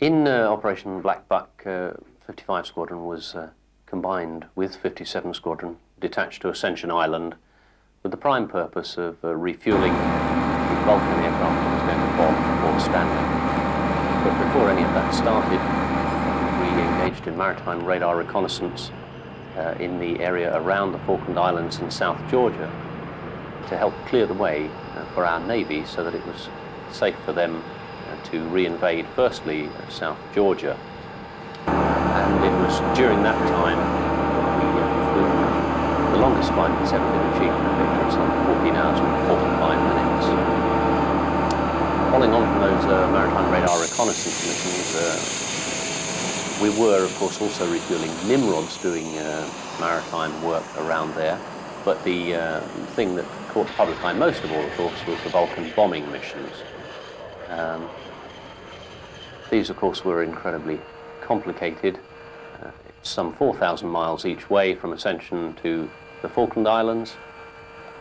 In Operation Black Buck, 55 Squadron was combined with 57 Squadron, detached to Ascension Island, with the prime purpose of refueling the Vulcan aircraft that was going to bomb Port Stanley. But before any of that started, we engaged in maritime radar reconnaissance in the area around the Falkland Islands and South Georgia to help clear the way for our Navy so that it was safe for them to re-invade, firstly, South Georgia. And it was during that time we flew the longest flight that's ever been achieved in a Victor. It's like 14 hours and 45 minutes. Following on from those maritime radar reconnaissance missions, we were, of course, also refueling Nimrods doing maritime work around there. But the thing that caught the public eye most of all, of course, was the Vulcan bombing missions. These, of course, were incredibly complicated. It's some 4,000 miles each way from Ascension to the Falkland Islands,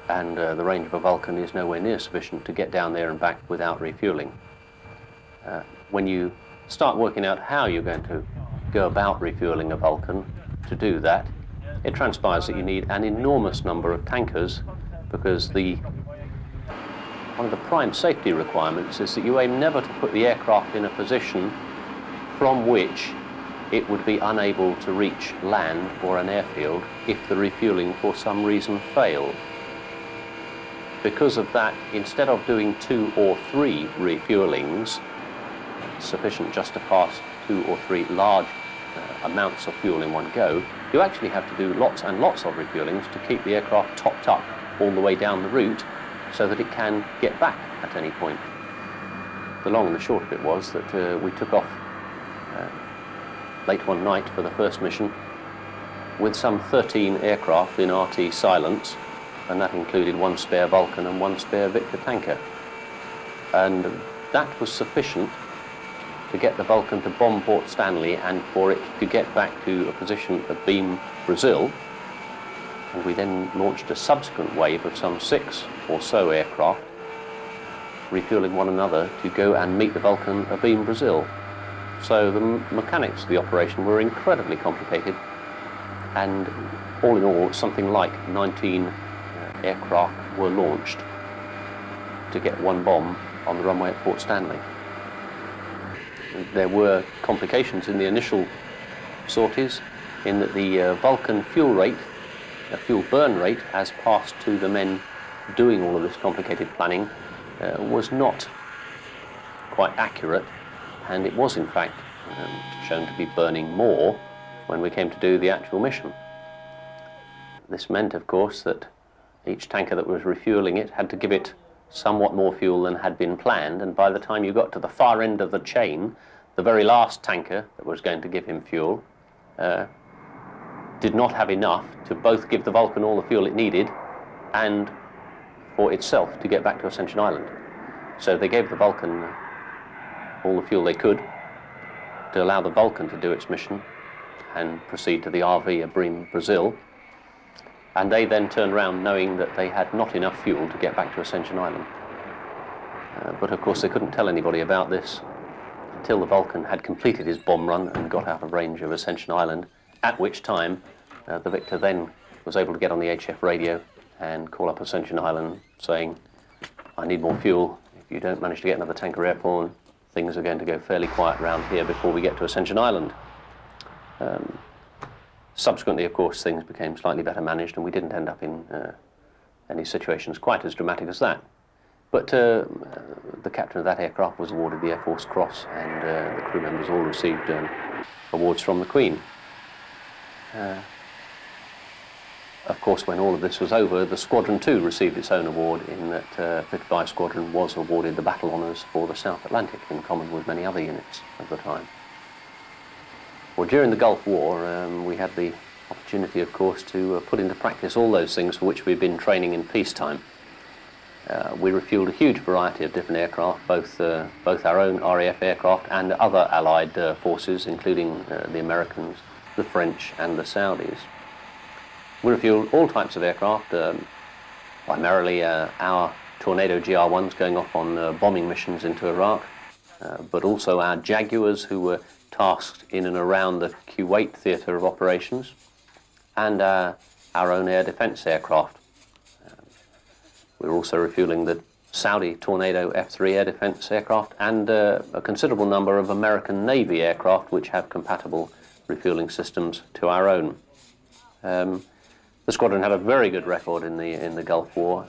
and the range of a Vulcan is nowhere near sufficient to get down there and back without refueling. When you start working out how you're going to go about refueling a Vulcan, to do that, it transpires that you need an enormous number of tankers, because one of the prime safety requirements is that you aim never to put the aircraft in a position from which it would be unable to reach land or an airfield if the refueling for some reason failed. Because of that, instead of doing 2 or 3 refuelings, sufficient just to pass 2 or 3 large amounts of fuel in one go, you actually have to do lots and lots of refuelings to keep the aircraft topped up all the way down the route so that it can get back at any point. The long and the short of it was that we took off late one night for the first mission with some 13 aircraft in RT silence, and that included 1 spare Vulcan and 1 spare Victor tanker. And that was sufficient to get the Vulcan to bomb Port Stanley and for it to get back to a position at Beam, Brazil. And we then launched a subsequent wave of some 6 or so aircraft, refueling one another to go and meet the Vulcan at Beam, Brazil. So the mechanics of the operation were incredibly complicated, and all in all, something like 19 aircraft were launched to get 1 bomb on the runway at Port Stanley. There were complications in the initial sorties in that the Vulcan fuel burn rate, as passed to the men doing all of this complicated planning, was not quite accurate, and it was in fact shown to be burning more when we came to do the actual mission. This meant, of course, that each tanker that was refueling it had to give it somewhat more fuel than had been planned, and by the time you got to the far end of the chain, the very last tanker that was going to give him fuel did not have enough to both give the Vulcan all the fuel it needed and for itself to get back to Ascension Island. So they gave the Vulcan all the fuel they could to allow the Vulcan to do its mission and proceed to the RV at Beam, Brazil. And they then turned around knowing that they had not enough fuel to get back to Ascension Island. But of course they couldn't tell anybody about this until the Vulcan had completed his bomb run and got out of range of Ascension Island, at which time the Victor then was able to get on the HF radio and call up Ascension Island saying, "I need more fuel. If you don't manage to get another tanker airborne, things are going to go fairly quiet around here before we get to Ascension Island." Subsequently, of course, things became slightly better managed and we didn't end up in any situations quite as dramatic as that. But the captain of that aircraft was awarded the Air Force Cross, and the crew members all received awards from the Queen. Of course, when all of this was over, the Squadron 2 received its own award in that 55 Squadron was awarded the Battle Honours for the South Atlantic, in common with many other units of the time. Well, during the Gulf War, we had the opportunity, of course, to put into practice all those things for which we've been training in peacetime. We refueled a huge variety of different aircraft, both our own RAF aircraft and other Allied forces, including the Americans, the French and the Saudis. We refueled all types of aircraft, primarily our Tornado GR1s going off on bombing missions into Iraq, but also our Jaguars, who were tasked in and around the Kuwait theatre of operations, and our own air defence aircraft. We were also refuelling the Saudi Tornado F-3 air defence aircraft and a considerable number of American Navy aircraft which have compatible refueling systems to our own. The squadron had a very good record in the Gulf War.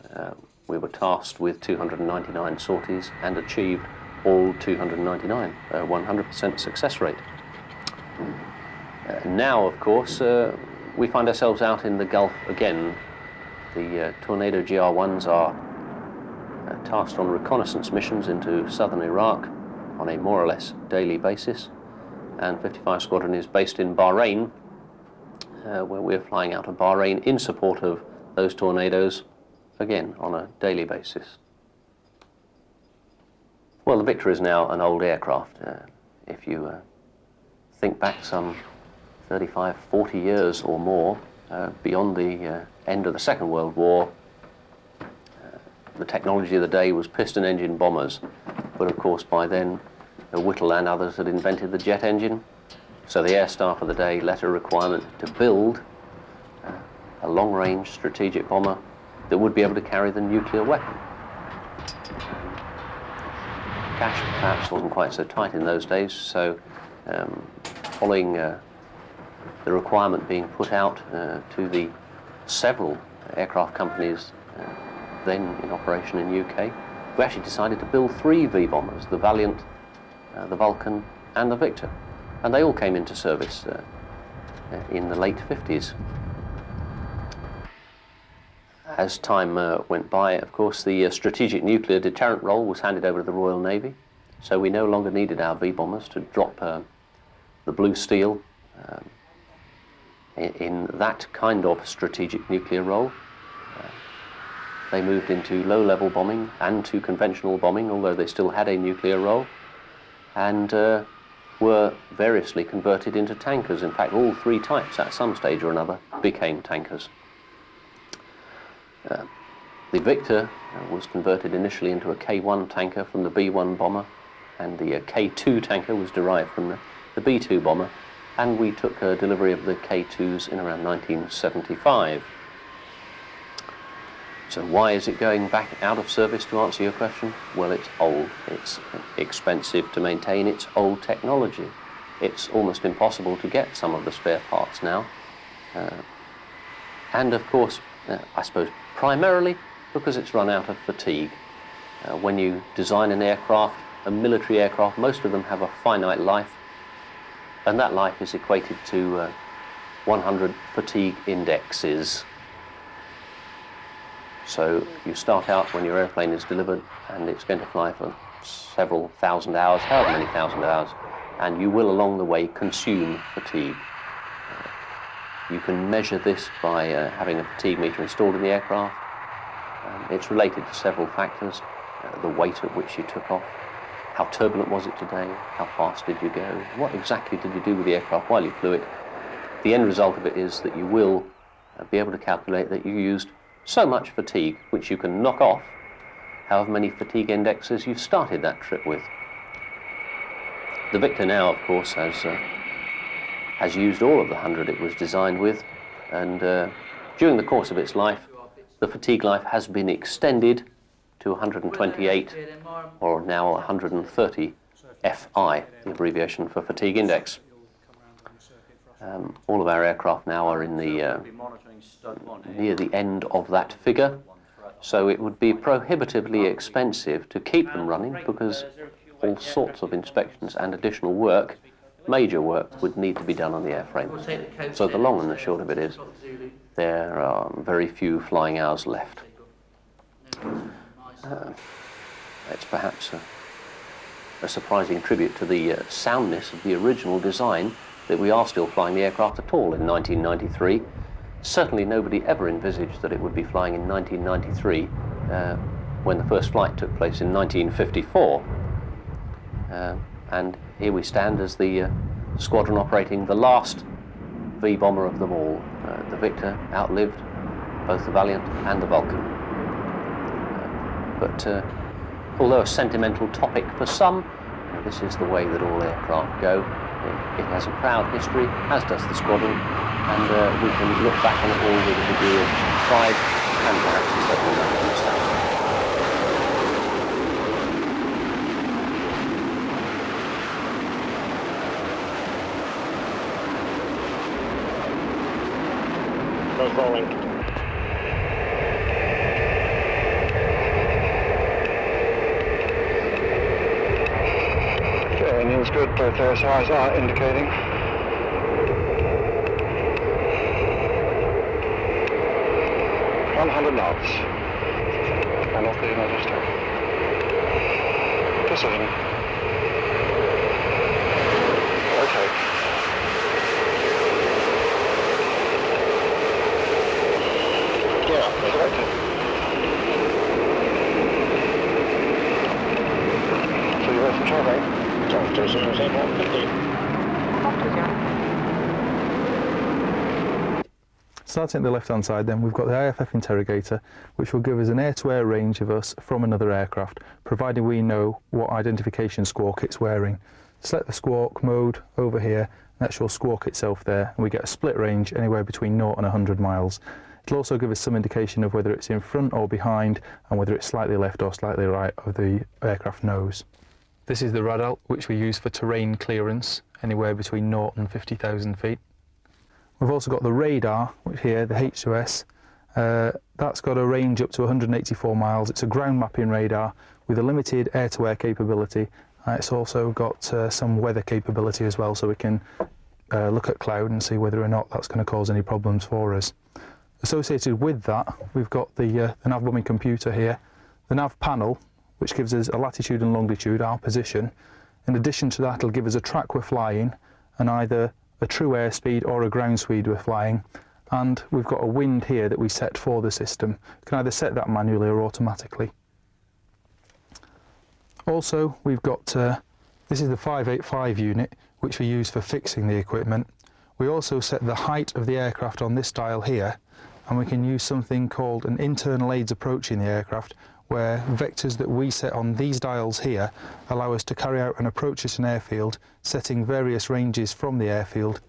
We were tasked with 299 sorties and achieved all 299, 100% success rate. Now, of course, we find ourselves out in the Gulf again. The Tornado GR-1s are tasked on reconnaissance missions into southern Iraq on a more or less daily basis, and 55 Squadron is based in Bahrain, where we're flying out of Bahrain in support of those Tornadoes, again on a daily basis. Well, the Victor is now an old aircraft. If you think back some 35, 40 years or more, beyond the end of the Second World War, the technology of the day was piston engine bombers, but of course by then Whittle and others had invented the jet engine, so the air staff of the day let a requirement to build a long-range strategic bomber that would be able to carry the nuclear weapon. Cash perhaps wasn't quite so tight in those days, so following the requirement being put out to the several aircraft companies then in operation in UK, we actually decided to build 3 V-bombers, the Valiant, the Vulcan and the Victor, and they all came into service in the late 50s. As time went by, of course, the strategic nuclear deterrent role was handed over to the Royal Navy, so we no longer needed our V-bombers to drop the blue steel in that kind of strategic nuclear role. They moved into low-level bombing and to conventional bombing, although they still had a nuclear role, and were variously converted into tankers. In fact, all 3 types at some stage or another became tankers. The Victor was converted initially into a K-1 tanker from the B-1 bomber, and the K-2 tanker was derived from the B-2 bomber, and we took delivery of the K-2s in around 1975. So why is it going back out of service, to answer your question? Well, it's old, it's expensive to maintain, it's old technology. It's almost impossible to get some of the spare parts now. And of course, I suppose primarily because it's run out of fatigue. When you design an aircraft, a military aircraft, most of them have a finite life, and that life is equated to 100 fatigue indexes. So you start out when your airplane is delivered and it's going to fly for several thousand hours, however many thousand hours, and you will along the way consume fatigue. You can measure this by having a fatigue meter installed in the aircraft. It's related to several factors: the weight at which you took off, how turbulent was it today, how fast did you go, what exactly did you do with the aircraft while you flew it. The end result of it is that you will be able to calculate that you used so much fatigue, which you can knock off however many fatigue indexes you started that trip with. The Victor now, of course, has used all of the 100 it was designed with, and during the course of its life, the fatigue life has been extended to 128, or now 130 FI, the abbreviation for fatigue index. All of our aircraft now are in the near the end of that figure, so it would be prohibitively expensive to keep them running because all sorts of inspections and additional work, major work, would need to be done on the airframe. So the long and the short of it is there are very few flying hours left. It's perhaps a surprising tribute to the soundness of the original design that we are still flying the aircraft at all in 1993. Certainly nobody ever envisaged that it would be flying in 1993 when the first flight took place in 1954. And here we stand as the squadron operating the last V-bomber of them all. The Victor outlived both the Valiant and the Vulcan. But although a sentimental topic for some, This is the way that all aircraft go. It has a proud history, as does the squadron, and we can look back on it all with a degree of pride and perhaps a certain amount of nostalgia. Both rolling. Okay, engine's good, both ASIs are indicating. ...100 knots. Penalty, register. Precision. Okay. Yeah, selected. So you're ready for travel? Talk to 00150. Starting at the left hand side then, we've got the IFF interrogator, which will give us an air-to-air range of us from another aircraft, providing we know what identification squawk it's wearing. Select the squawk mode over here, and that's your squawk itself there, and we get a split range anywhere between 0 and 100 miles. It'll also give us some indication of whether it's in front or behind, and whether it's slightly left or slightly right of the aircraft nose. This is the radar, which we use for terrain clearance, anywhere between 0 and 50,000 feet. We've also got the radar, which here, the H2S, that's got a range up to 184 miles. It's a ground mapping radar with a limited air-to-air capability. It's also got some weather capability as well, so we can look at cloud and see whether or not that's going to cause any problems for us. Associated with that, we've got the nav bombing computer here, the nav panel, which gives us a latitude and longitude, our position. In addition to that, it'll give us a track we're flying and either a true airspeed or a ground speed we're flying, and we've got a wind here that we set for the system. You can either set that manually or automatically. Also, we've got this is the 585 unit, which we use for fixing the equipment. We also set the height of the aircraft on this dial here, and we can use something called an internal aids approaching the aircraft, where vectors that we set on these dials here allow us to carry out an approach at an airfield, setting various ranges from the airfield.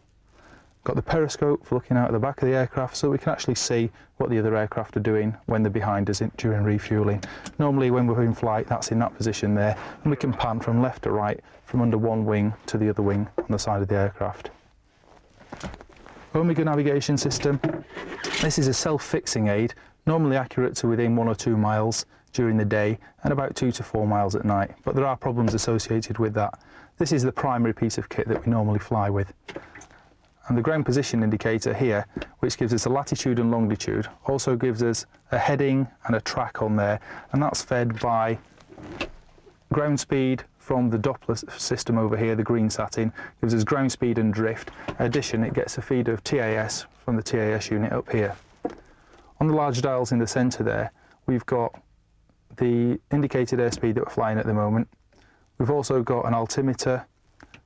Got the periscope for looking out at the back of the aircraft, so we can actually see what the other aircraft are doing when they're behind us during refuelling. Normally when we're in flight, that's in that position there, and we can pan from left to right, from under one wing to the other wing on the side of the aircraft. Omega navigation system. This is a self-fixing aid, normally accurate to within 1 or 2 miles during the day and about 2 to 4 miles at night, but there are problems associated with that. This is the primary piece of kit that we normally fly with. And the ground position indicator here, which gives us a latitude and longitude, also gives us a heading and a track on there, and that's fed by ground speed from the Doppler system over here, the green satin, gives us ground speed and drift. In addition, it gets a feed of TAS from the TAS unit up here. On the large dials in the centre there, we've got the indicated airspeed that we're flying at the moment. We've also got an altimeter,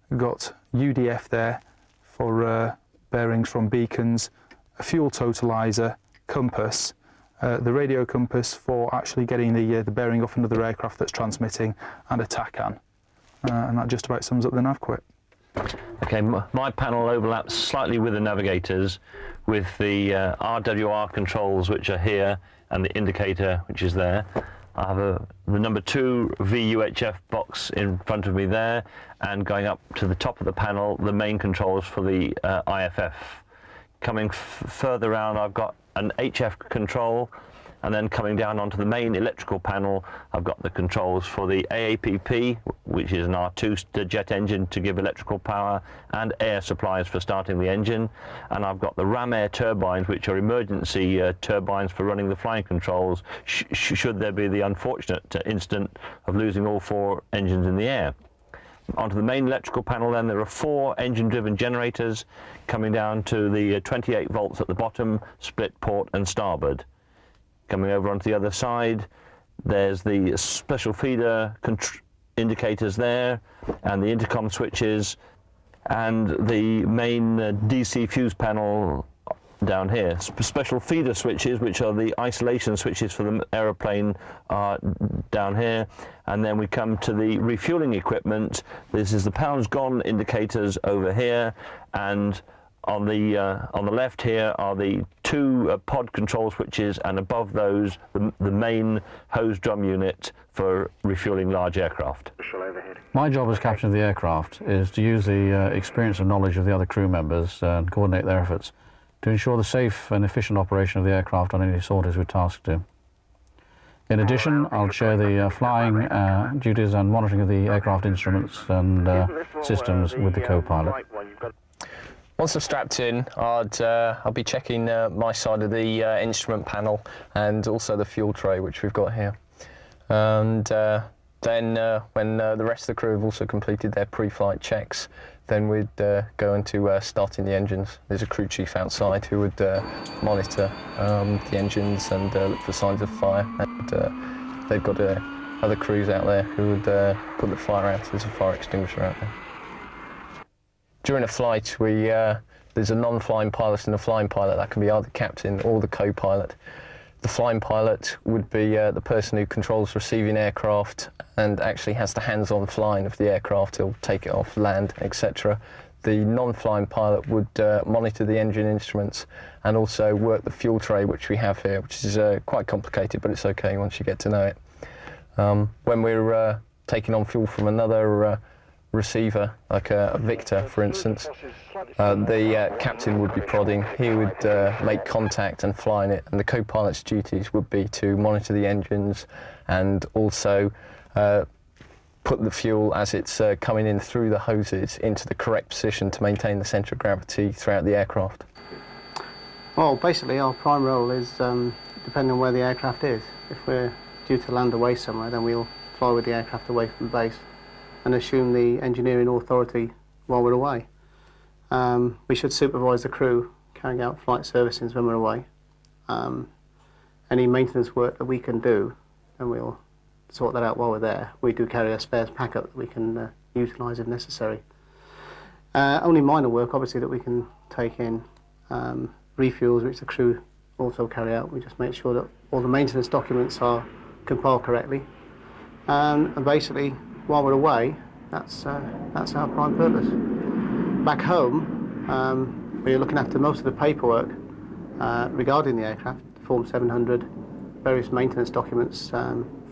we've got UDF there for bearings from beacons, a fuel totalizer, compass, the radio compass for actually getting the bearing off another aircraft that's transmitting, and a TACAN. And that just about sums up the nav quit. Okay, my panel overlaps slightly with the navigators, with the RWR controls which are here and the indicator which is there. I have the number 2 VUHF box in front of me there, and going up to the top of the panel, the main controls for the IFF. Coming further around, I've got an HF control, and then coming down onto the main electrical panel, I've got the controls for the AAPP, which is an R2 jet engine to give electrical power, and air supplies for starting the engine. And I've got the ram air turbines, which are emergency turbines for running the flying controls, should there be the unfortunate incident of losing all 4 engines in the air. Onto the main electrical panel then, there are 4 engine-driven generators coming down to the 28 volts at the bottom, split port and starboard. Coming over onto the other side, there's the special feeder indicators there, and the intercom switches, and the main DC fuse panel down here. Special feeder switches, which are the isolation switches for the aeroplane, are down here. And then we come to the refueling equipment. This is the pounds gone indicators over here, and on the left here are the two pod control switches, and above those the main hose drum unit for refueling large aircraft. My job as captain of the aircraft is to use the experience and knowledge of the other crew members and coordinate their efforts to ensure the safe and efficient operation of the aircraft on any sorties we're tasked to. In addition, I'll share the flying duties and monitoring of the aircraft instruments and systems with the co-pilot. Once I'm strapped in, I'll be checking my side of the instrument panel and also the fuel tray, which we've got here. And then when the rest of the crew have also completed their pre-flight checks, then we'd go into starting the engines. There's a crew chief outside who would monitor the engines and look for signs of fire. And they've got other crews out there who would put the fire out. There's a fire extinguisher out there. During a flight, there's a non-flying pilot and a flying pilot. That can be either captain or the co-pilot. The flying pilot would be the person who controls receiving aircraft and actually has the hands-on flying of the aircraft. He'll take it off, land, etc. The non-flying pilot would monitor the engine instruments and also work the fuel tray, which we have here, which is quite complicated, but it's okay once you get to know it. When we're taking on fuel from another receiver, like a Victor, for instance, the captain would be prodding. He would make contact and fly in it, and the co-pilot's duties would be to monitor the engines and also put the fuel as it's coming in through the hoses into the correct position to maintain the centre of gravity throughout the aircraft. Well, basically our prime role is depending on where the aircraft is. If we're due to land away somewhere, then we'll fly with the aircraft away from base and assume the engineering authority while we're away. We should supervise the crew carrying out flight servicings when we're away. Any maintenance work that we can do, then we'll sort that out while we're there. We do carry a spares pack-up that we can utilise if necessary. Only minor work, obviously, that we can take in. Refuels, which the crew also carry out. We just make sure that all the maintenance documents are compiled correctly. And basically, while we're away, that's our prime purpose. Back home, we're looking after most of the paperwork regarding the aircraft, Form 700, various maintenance documents,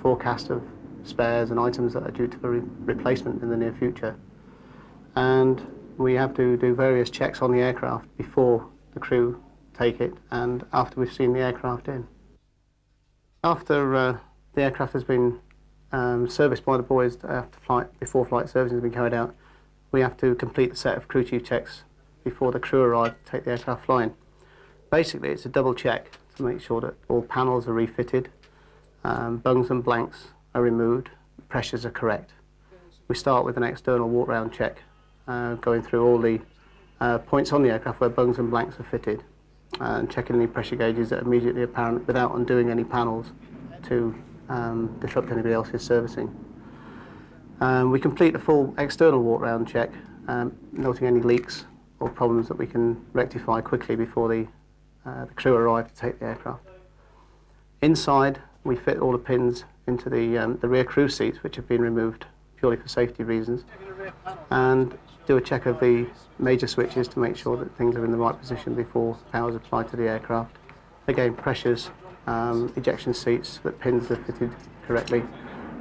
forecast of spares and items that are due for replacement in the near future. And we have to do various checks on the aircraft before the crew take it and after we've seen the aircraft in. After the aircraft has been serviced by the boys after flight, before flight servicing has been carried out, we have to complete the set of crew chief checks before the crew arrive to take the aircraft flying. Basically, it's a double check to make sure that all panels are refitted, bungs and blanks are removed, pressures are correct. We start with an external walk-round check, going through all the points on the aircraft where bungs and blanks are fitted, and checking any pressure gauges that are immediately apparent without undoing any panels to disrupt anybody else's servicing. We complete a full external walk-round check, noting any leaks or problems that we can rectify quickly before the crew arrive to take the aircraft. Inside, we fit all the pins into the rear crew seats, which have been removed purely for safety reasons, and do a check of the major switches to make sure that things are in the right position before power is applied to the aircraft. Again, pressures, ejection seats, that pins are fitted correctly,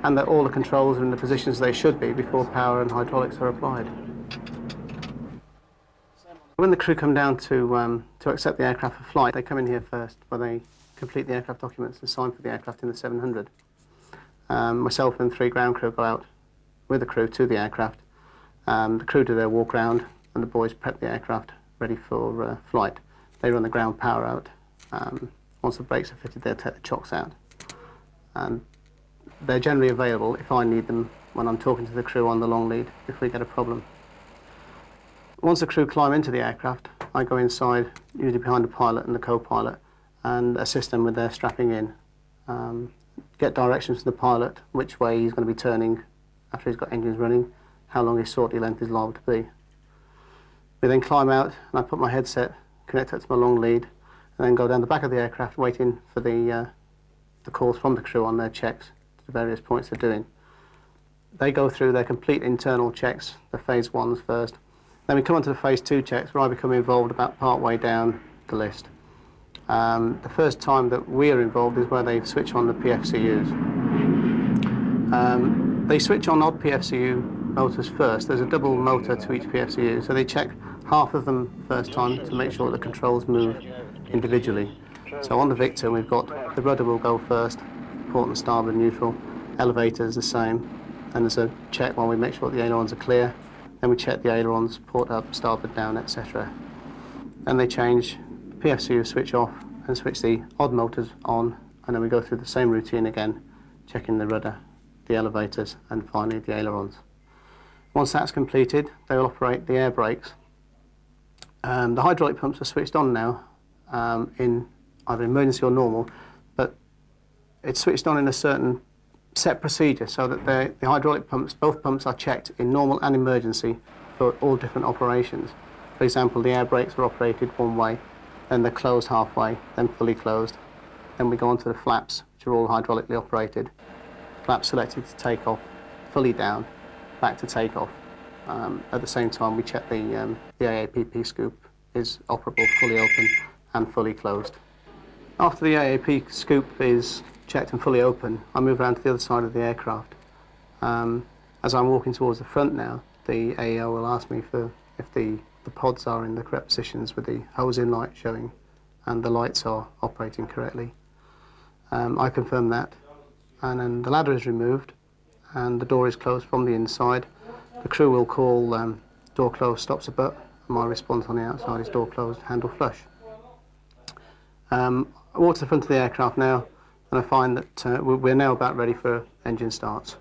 and that all the controls are in the positions they should be before power and hydraulics are applied. When the crew come down to accept the aircraft for flight, they come in here first, where they complete the aircraft documents and sign for the aircraft in the 700. Myself and 3 ground crew go out with the crew to the aircraft. The crew do their walk round and the boys prep the aircraft ready for flight. They run the ground power out. Once the brakes are fitted, they'll take the chocks out. And they're generally available if I need them when I'm talking to the crew on the long lead if we get a problem. Once the crew climb into the aircraft, I go inside, usually behind the pilot and the co-pilot, and assist them with their strapping in. Get directions from the pilot, which way he's going to be turning after he's got engines running, how long his sortie length is liable to be. We then climb out and I put my headset, connect it to my long lead, and then go down the back of the aircraft waiting for the calls from the crew on their checks to the various points they're doing. They go through their complete internal checks, the phase 1s first. Then we come on to the phase 2 checks, where I become involved about part way down the list. The first time that we are involved is where they switch on the PFCUs. They switch on odd PFCU motors first. There's a double motor to each PFCU, so they check half of them first time to make sure that the controls move individually. So on the Victor, we've got the rudder will go first, port and starboard neutral, elevators the same, and there's a check while we make sure the ailerons are clear. Then we check the ailerons, port up, starboard down, etc. And they change, PFCU switch off and switch the odd motors on, and then we go through the same routine again, checking the rudder, the elevators, and finally the ailerons. Once that's completed, they will operate the air brakes. The hydraulic pumps are switched on now in either emergency or normal, but it's switched on in a certain set procedure so that the hydraulic pumps, both pumps are checked in normal and emergency for all different operations. For example, the air brakes are operated one way, then they're closed halfway, then fully closed. Then we go on to the flaps, which are all hydraulically operated. Flaps selected to take off, fully down, back to take off. At the same time, we check the AAPP scoop is operable, fully open and fully closed. After the AAP scoop is checked and fully open, I move around to the other side of the aircraft. As I'm walking towards the front now, the AEO will ask me if the pods are in the correct positions with the hose-in light showing and the lights are operating correctly. I confirm that, and then the ladder is removed and the door is closed from the inside. The crew will call door closed, stops a butt, and my response on the outside is door closed, handle flush. I walk to the front of the aircraft now, and I find that we're now about ready for engine starts.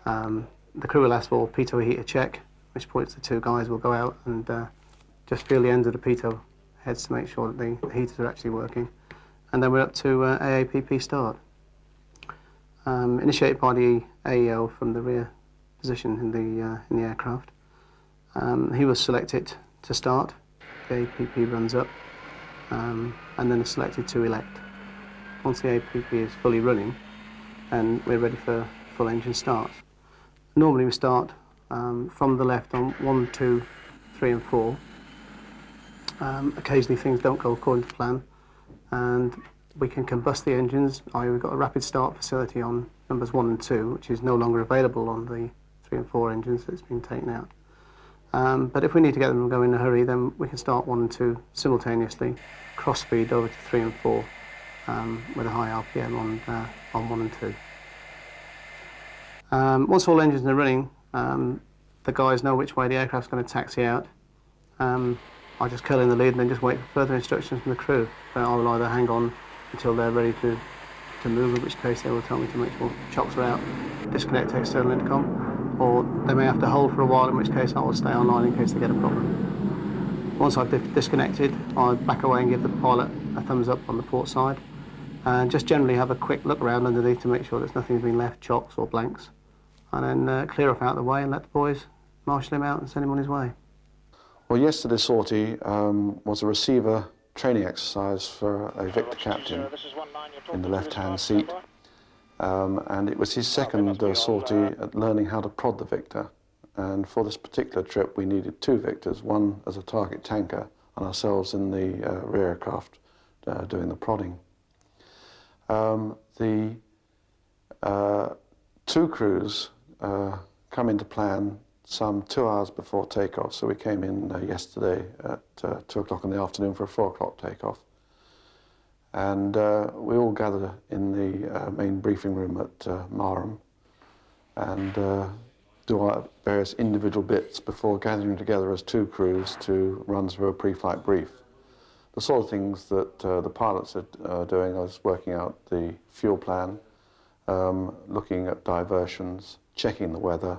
The crew will ask for pitot heater check, at which point the two guys will go out and just feel the ends of the pitot heads to make sure that the heaters are actually working. And then we're up to AAPP start. Initiated by the AEO from the rear position in the aircraft. He was selected to start. The AAPP runs up, and then is selected to elect. Once the AAPP is fully running, and we're ready for full engine starts. Normally we start from the left on 1, 2, 3 and 4. Occasionally things don't go according to plan, and we can combust the engines. We've got a rapid start facility on numbers 1 and 2, which is no longer available on the 3 and 4 engines that's been taken out. But if we need to get them to go in a hurry, then we can start 1 and 2 simultaneously, cross feed over to 3 and 4 with a high RPM on 1 and 2. Once all engines are running, the guys know which way the aircraft's going to taxi out. I just curl in the lead and then just wait for further instructions from the crew. I will either hang on until they're ready to move, in which case they will tell me to make sure chocks are out, disconnect external intercom, or they may have to hold for a while, in which case I will stay online in case they get a problem. Once I've disconnected, I back away and give the pilot a thumbs up on the port side, and just generally have a quick look around underneath to make sure that nothing's been left, chocks or blanks, and then clear off out of the way and let the boys marshal him out and send him on his way. Well, yesterday's sortie was a receiver training exercise for a Viktor captain in the left-hand seat, and it was his second sortie at learning how to prod the Viktor. And for this particular trip, we needed 2 Victors, one as a target tanker and ourselves in the rear aircraft doing the prodding. The 2 crews come into plan some 2 hours before takeoff, so we came in yesterday at 2 o'clock in the afternoon for a 4 o'clock takeoff. And we all gather in the main briefing room at Marham and do our various individual bits before gathering together as 2 crews to run through a pre-flight brief. The sort of things that the pilots are doing is working out the fuel plan, looking at diversions, checking the weather,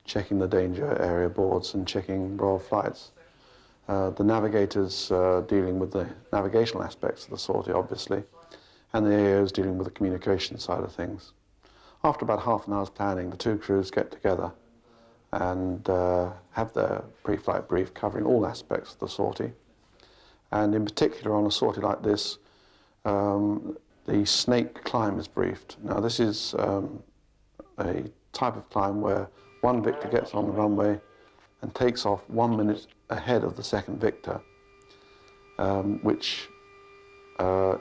checking the danger area boards and checking royal flights. The navigators dealing with the navigational aspects of the sortie, obviously, and the AOs dealing with the communication side of things. After about half an hour's planning, the 2 crews get together and have their pre-flight brief covering all aspects of the sortie. And in particular on a sortie like this, the snake climb is briefed. Now this is a type of climb where one Victor gets on the runway and takes off 1 minute ahead of the second Victor, which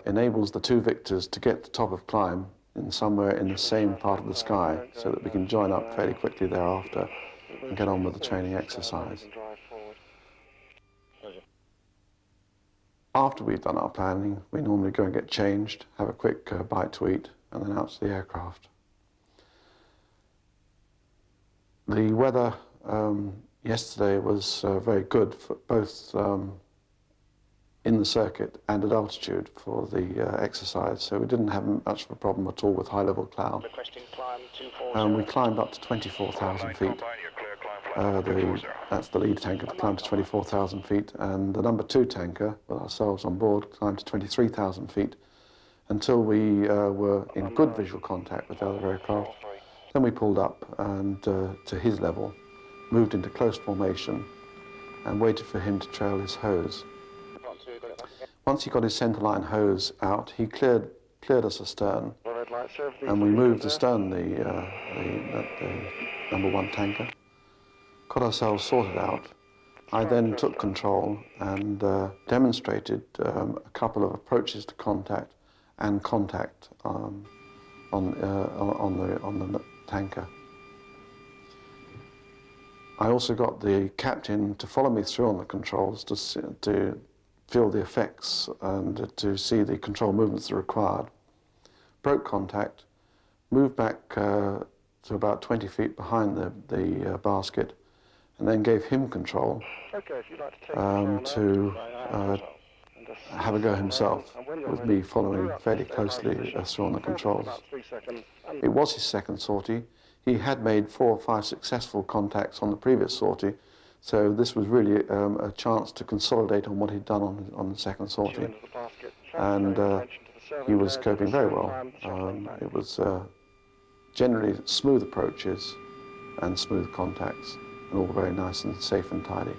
enables the two Victors to get to the top of climb in somewhere in the same part of the sky, so that we can join up fairly quickly thereafter and get on with the training exercise. After we've done our planning, we normally go and get changed, have a quick bite to eat, and then out to the aircraft. The weather yesterday was very good, for both in the circuit and at altitude for the exercise, so we didn't have much of a problem at all with high-level cloud. We climbed up to 24,000 feet. That's the lead tanker that climbed to 24,000 feet, and the number 2 tanker, with ourselves on board, climbed to 23,000 feet until we were in good visual contact with the other aircraft. Then we pulled up and to his level, moved into close formation, and waited for him to trail his hose. Once he got his centerline hose out, he cleared us astern, and we moved astern the number 1 tanker, got ourselves sorted out. I then took control and demonstrated a couple of approaches to contact and contact on the tanker. I also got the captain to follow me through on the controls to feel the effects and to see the control movements that are required. Broke contact, moved back to about 20 feet behind the basket, and then gave him control to have a go himself, with me following fairly closely through on the controls. It was his second sortie. He had made 4 or 5 successful contacts on the previous sortie, so this was really a chance to consolidate on what he'd done on the second sortie. And he was coping very well. It was generally smooth approaches and smooth contacts, and all very nice and safe and tidy.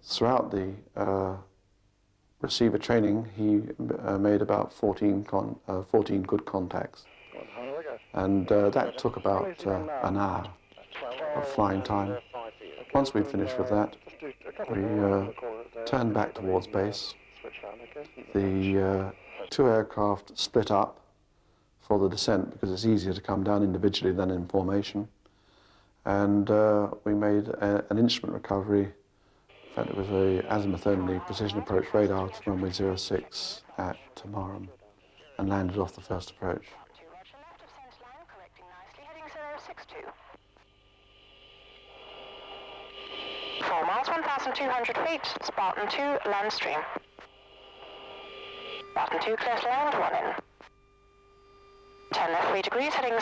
Throughout the receiver training, he made about 14 good contacts, and that took about an hour of flying time. Once we'd finished with that, we turned back towards base. The 2 aircraft split up for the descent because it's easier to come down individually than in formation, and we made an instrument recovery. In fact, it was an azimuth-only precision approach radar to runway 06 at Marham, and landed off the first approach. 4 miles, 1,200 feet, Spartan 2, land stream. Spartan 2, clear to land, 1 in. 10 left 3 degrees, heading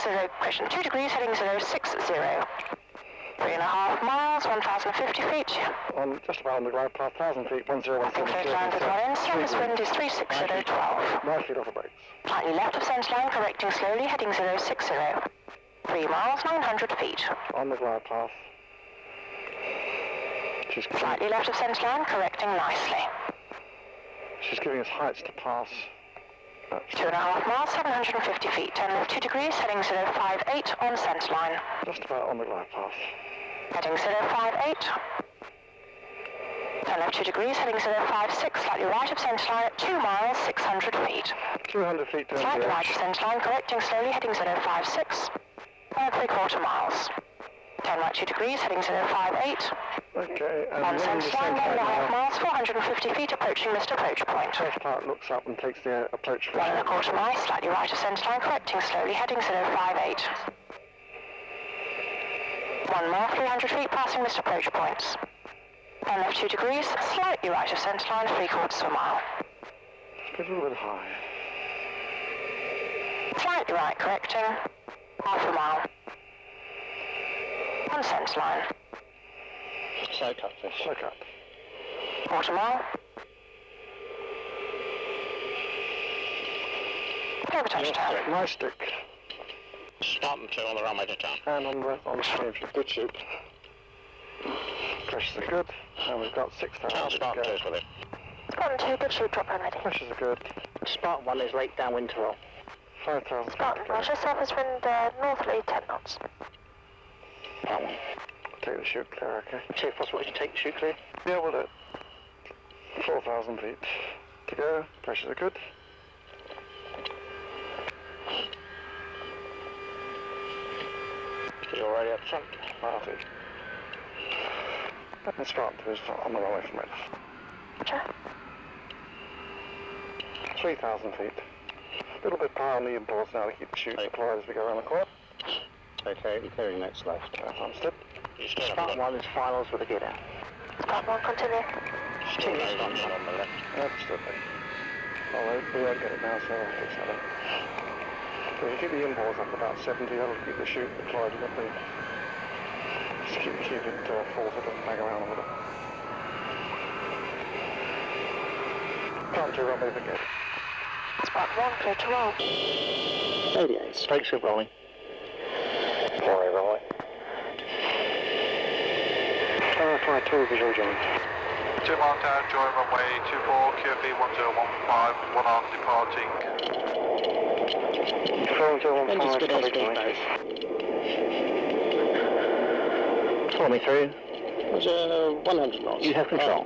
2 degrees, heading 060. 3.5 miles, 1,050 feet. On just about on the glide path, 1,000 feet, 101. Clear to land with 1 in, surface wind is 36012. 9 feet off the brakes. Slightly left of centerline, correcting slowly, heading 060. 3 miles, 900 feet. On the glide path. Slightly left of centerline, correcting nicely. She's giving us heights to pass. 2.5 miles, 750 feet. 10 left 2 degrees, heading 058 on centerline. Just about on the glide path. Heading 058. 10 left 2 degrees, heading 056, slightly right of centerline at 2 miles, 600 feet. 200 feet down Slightly the right of centerline, correcting slowly, heading 056. 1.75 miles. 10 right 2 degrees, heading 058. Okay, and On then the centerline, same 1.5 miles, 450 feet, approaching missed approach point. first part looks up and takes the approach. 1.25 miles, slightly right of centerline, correcting slowly, heading 058. 1 mile, 300 feet, passing missed approach points. 10 left 2 degrees, slightly right of centerline, 3/4 of a mile. Just a little bit high. Slightly right, correcting, half a mile. On centerline. Slow cut, fish. Slow cut. 1/4 mile. Over touchdown. Nice stick. Spartan 2 on the runway to town. And on the stage, good shoot. Pressures are good, and we've got 6,000 to go. Spartan 2, good shoot, drop and ready. Pressures are good. Spartan 1 is late downwind to roll. 5,000 Spartan, roger, surface wind northerly 10 knots. That one. Take the chute clear, okay? Chief, possible to take the chute clear? Yeah, we'll do it. 4,000 feet to go. Pressures are good. You're already up front. Marty. And Spartan 2 is on the runway from it. Roger. 3,000 feet. A little bit power on the imports now to keep the chute deployed as we go around the corner. Okay, we're clearing next left. Understood. Spartan 1 is finals with a gear down. Spartan 1, continue. Continue, Spartan 1 on the left. Understood. Oh, we won't get it now, so I'll fix that up. So if you keep the imports up about 70, that'll keep the chute deployed. You've got the... Just keep it full so it doesn't bang around a little. Can't do runway for gate. Spartan 1, clear to roll. 88, straight ship rolling. 4A runway. Fly 2, visual join. 2 mile down, join runway 24, QFE 1015, 1 arm departing. 1015, copy join. Follow me through. It was 100 knots. You have control.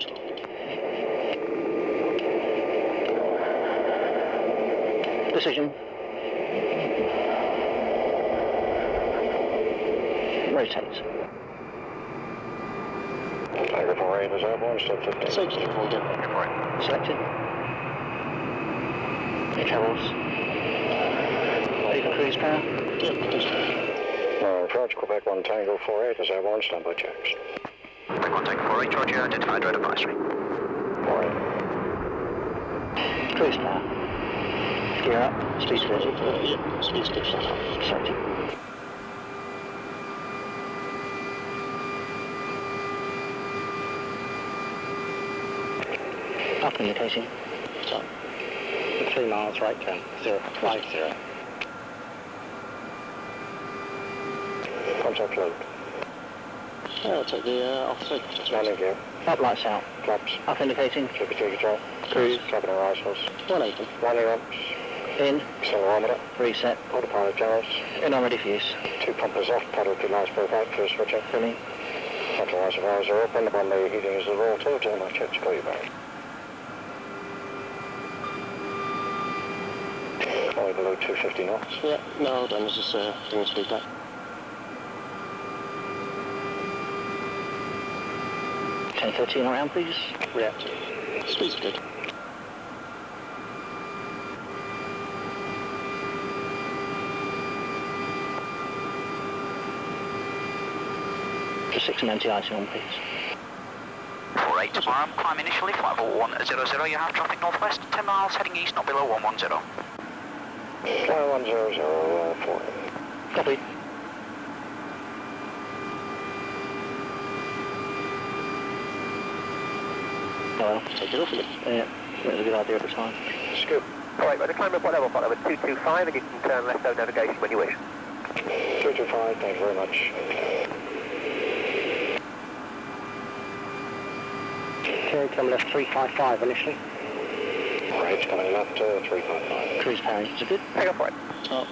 Decision. Rotate. Tiger 4A is airborne, still 15. Selected. Travels. Ready for cruise power? Yep, cruise power. Approach Quebec 1 Tango 48 is airborne, standby checks. Quebec 1 Tango 48, Georgia, identified red advisory. 4A. Cruise power. Gear up. Speed switch. Yep, speed switch. Selected. Up indicating. Top. 3 miles right turn. 050. Contact load. I'll take the offset. Landing gear. Up lights out. Flaps. Up indicating. Triple control. Cruise. Cabin arrivals. 180. Landing ramps. In. Accelerometer. Reset. Autopilot gyros. And I'm ready for use. 2 pumpers off. Paddle to last both out. First switch up. Brilliant. Frontal reservoirs are open. Upon the heating is the raw torch. And my checks call you back. Only below 250 knots. Yeah, no, then this is doing speed back. Okay, 13 around, please. Reactive. Speed's good. Just 6 and anti-icing on, please. 48 tomorrow, climb initially, flight level 100, you have traffic northwest, 10 miles heading east, not below 110. Fly 100, 4. Copy. Well, take it off again. Yeah, that was a good idea at the time. Scoop. Alright, ready to climb up what level, flight level 225, and you can turn left out navigation when you wish. 225, thank you very much. Okay, come left 355 initially. Right, coming left, 355. Cruise power engines are good. Take off right. Top.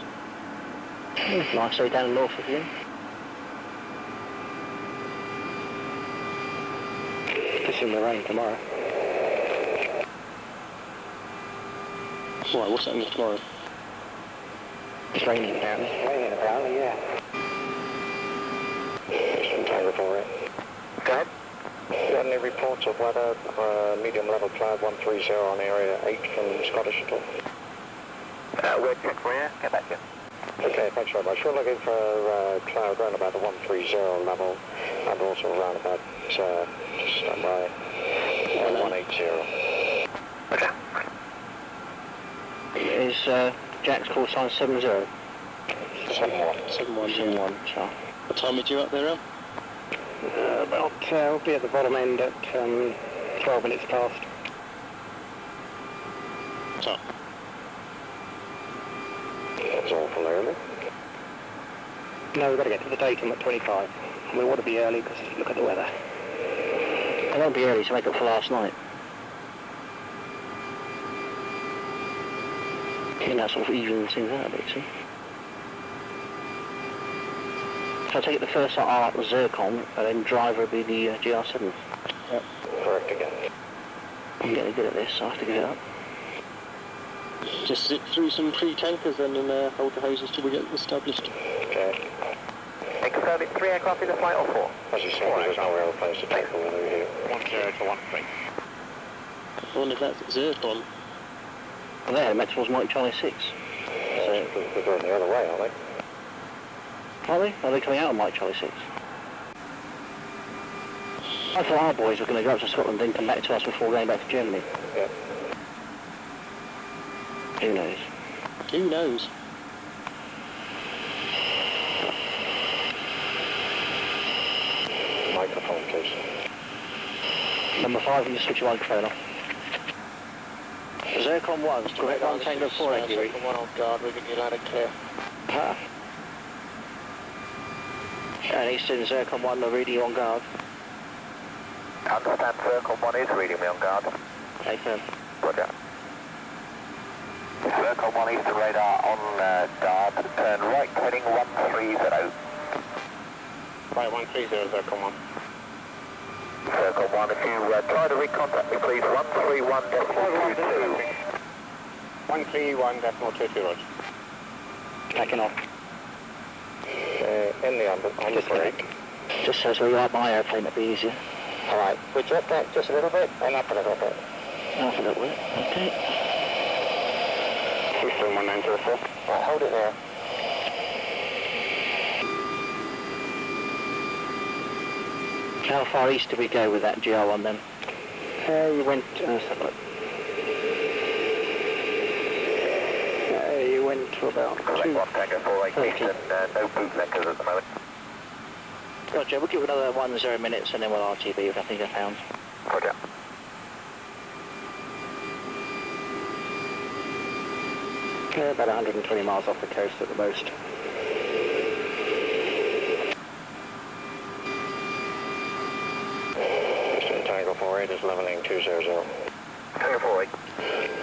Nice, so down north again. It's in the rain tomorrow. Why, what's happening tomorrow? It's raining apparently. Raining apparently, yeah. From Tango 4A. Go ahead. Got any reports of weather, medium level cloud 130 on area 8 from Scottish at all? We'll check for you, get back to you. Okay, thanks very much. We're looking for cloud around about the 130 level and also around about, just stand by, 180. Okay. Is Jack's call sign 70? 71. 71, sure. What time are you up there, Al? We'll be at the bottom end at 12 minutes past. So. That's all from early. No, we've got to get to the datum at 25. We want to be early because look at the weather. won't be early to make up for last night. And that sort of evens things out a bit, see? So I take it the first are the Zircon, and then driver will be the GR7. Yep, correct again. I'm getting good at this, so I have to give it up. Just zip through some pre-tankers then and hold the hoses till we get established. Okay. And confirm it's 3 aircraft in the flight or 4? As you say, there's no aeroplanes to take them over here. 10 to 13. I wonder if that's Zircon. Well, there, Maxwell's Mike Charlie 6. So they're going the other way, aren't they? Are they? Are they coming out of Mike Charlie 6? I thought our boys were going to go up to Scotland and come back to us before going back to Germany. Yeah. Who knows? Who knows? Microphone, please. Number 5, you switch your microphone off. Zircon 1, correct 1 Tango 483. Zircon 1 on guard, we're getting you loud and clear. Ah. And Eastern Zircon 1, the reading on guard. Understand, Zircon 1 is reading me on guard. Okay, firm. Roger. Zircon 1 Eastern radar on guard, turn right heading 130. Right, 130, Zircon 1. Zircon 1, if you try to recontact me please, 131.22. 131.22, Roger. Backing off. In the under Just so we like my airplane, that'd be easier. Alright, we drop that just a little bit and up a little bit. Half a little bit, okay. Houston 1904. Right, hold it there. How far east did we go with that GR1 then? You went, let's have a look. You went to about Correct 1 Tango 483 and no bootleggers at the moment. Roger, we'll give it another 10 minutes and then we'll RTB if nothing is found. Roger. About 120 miles off the coast at the most. Eastern Tango 48 is leveling 200. Tango 48.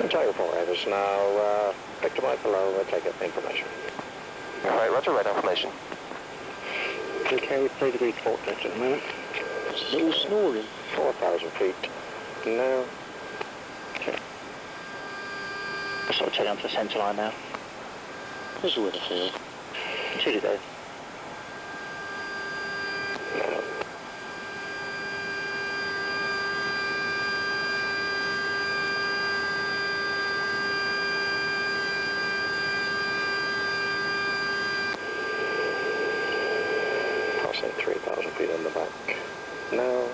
Tango 48 is now picked up below, we'll take it information. Alright, roger, red information. Okay, 3 degrees port left at the moment. It's a little snoring. 4,000 feet. No. Okay. We're sort of turning onto the centre line now. There's a weather field. 2 to go. No. Passing 3,000 feet on the back. No.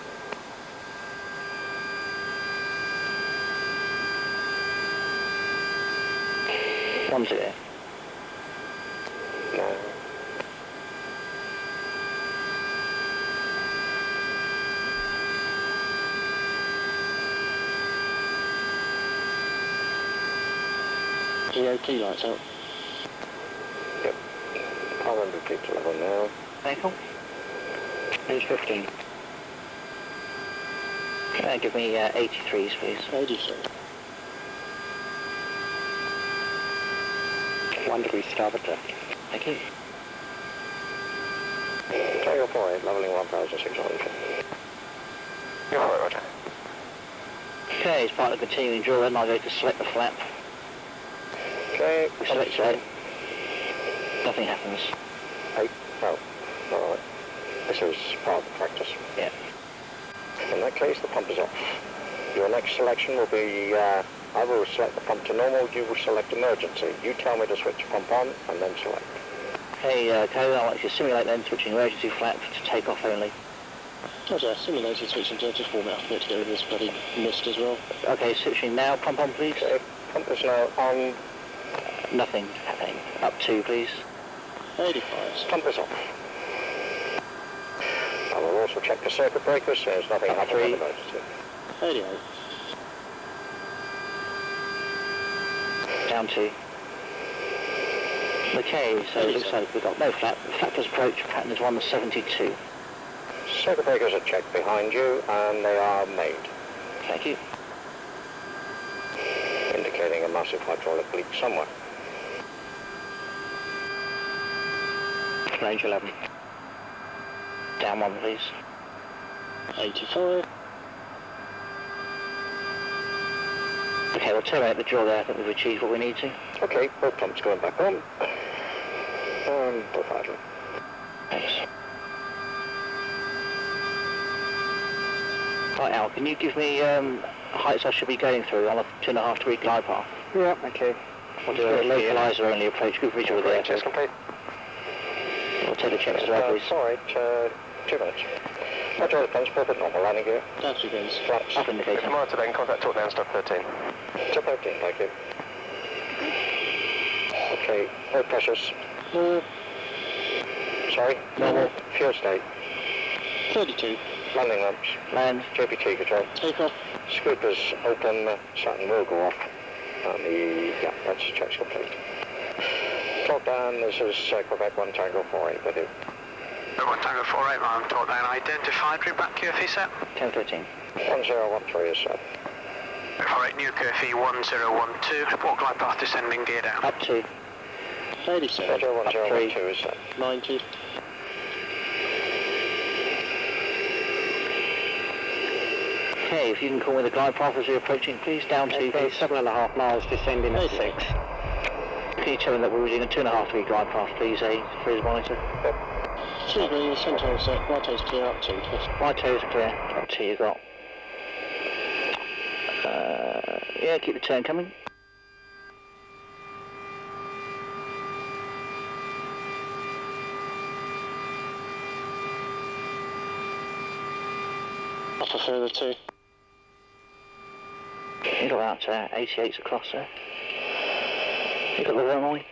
One's there. No. GOT lights out. Yep. 500 feet to level now. Vehicle? Age 15. Give me 83s, please. 83. 1 degree starboard left. Thank you. Tango 48, leveling 1,600 feet. You're right, roger. Okay, as part of the continuing drill then, I'll go to select the flap. Okay, We select it. Nothing happens. Hey, no, alright. This is part of the practice. Yeah. In that case, the pump is off. Your next selection will be, I will select the pump to normal, you will select emergency. You tell me to switch the pump on, and then select. Okay, Code, I'll actually simulate then switching emergency flap to take off only. Roger, simulated switching to just warm it up a bit to get rid of this bloody mist as well. Okay, switching now, pump on please. Okay, pump is now on. Nothing happening. Up 2 please. 85. Pump is off. I will also check the circuit breakers, there's nothing Up happening 3. on the emergency. 88. Down 2. Okay, so it looks like we've got no flap. The flapper's approach pattern is 172. Circuit breakers are checked behind you and they are made. Thank you. Indicating a massive hydraulic leak somewhere. Range 11. Down one, please. 85. Okay, we'll terminate the drill there. I think we've achieved what we need to. Okay, both pumps going back on. Both idling. Thanks. Right, Al, can you give me heights I should be going through on a 2.5 degree glide path? Yeah, okay. We'll do a localizer only approach. Good visual there. Test complete. We'll take the checks as well, please. Alright, 2 minutes. Roger, the plunge, perfect normal landing gear. Down 2 guns. Flaps. Up indicator. Monitor then, contact talk down, stop 13. Stop 13, thank you. Okay, oil pressures. Sorry? Normal. Fuel state. 32. Landing lamps. Land. JPT control. Take off. Scoopers open, Saturn will go off. And yeah, that's checks complete. Talk down, this is Quebec 1 Tango 48 with you. 1 Tango 48, man, talk down, identified, read back QFE set. 1013. 1013 is set. 48, new QFE 1012, report glide path descending, gear down. Up to 37. Roger, 1012 is set. 90. Okay, if you can call me the glide path as you're approaching, please. Down to 7.5 miles descending at 6. Can you tell me that we're using a 2.5 degree glide path, please, for his monitor? Yep. 2 degrees, center set, right toe's clear, up 2. Right toe's clear, up 2 you got. Yeah, keep the turn coming. Off a further 2. You got about 88s across there. You got the runway?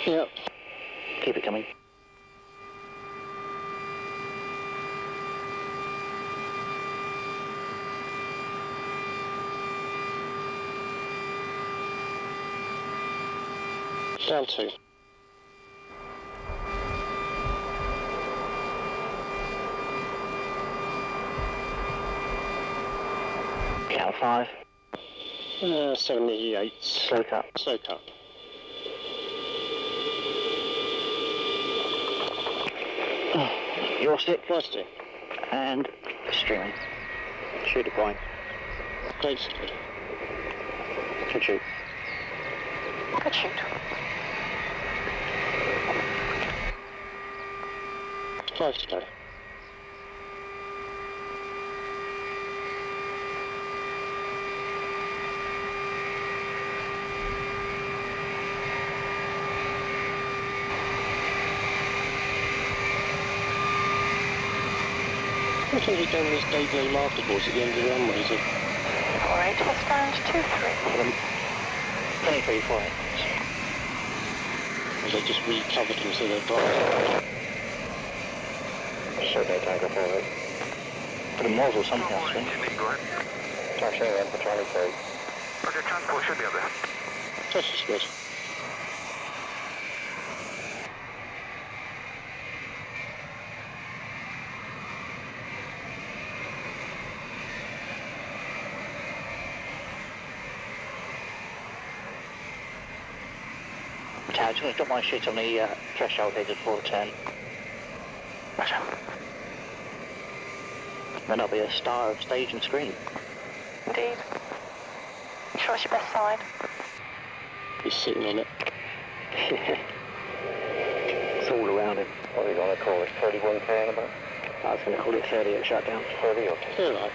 Yep. Keep it coming. Down 2. Count 5. 78. Slow cut. Slow cut. Your stick. My stick. And streaming. Shoot a point. Basically. Good shoot. Good shoot. Five to go. I think we've done this day-to-day marker course at the end of the runway, is it? 48, will stand 23. 23, 48. Or they just recovered them so they're dry. Certainly Tango 48. Put a muzzle something else, right? Taxiing in for 23. Okay, transport should be up there. Test is good. I'm just going to drop my shit on the threshold here just before the turn. Roger. Then I'll be a star of stage and screen. Indeed. You sure it's your best side? He's sitting on it. It's all around him. What are you going to call it? 31 K in about? I was going to call it 30 at shutdown. 30 or 30.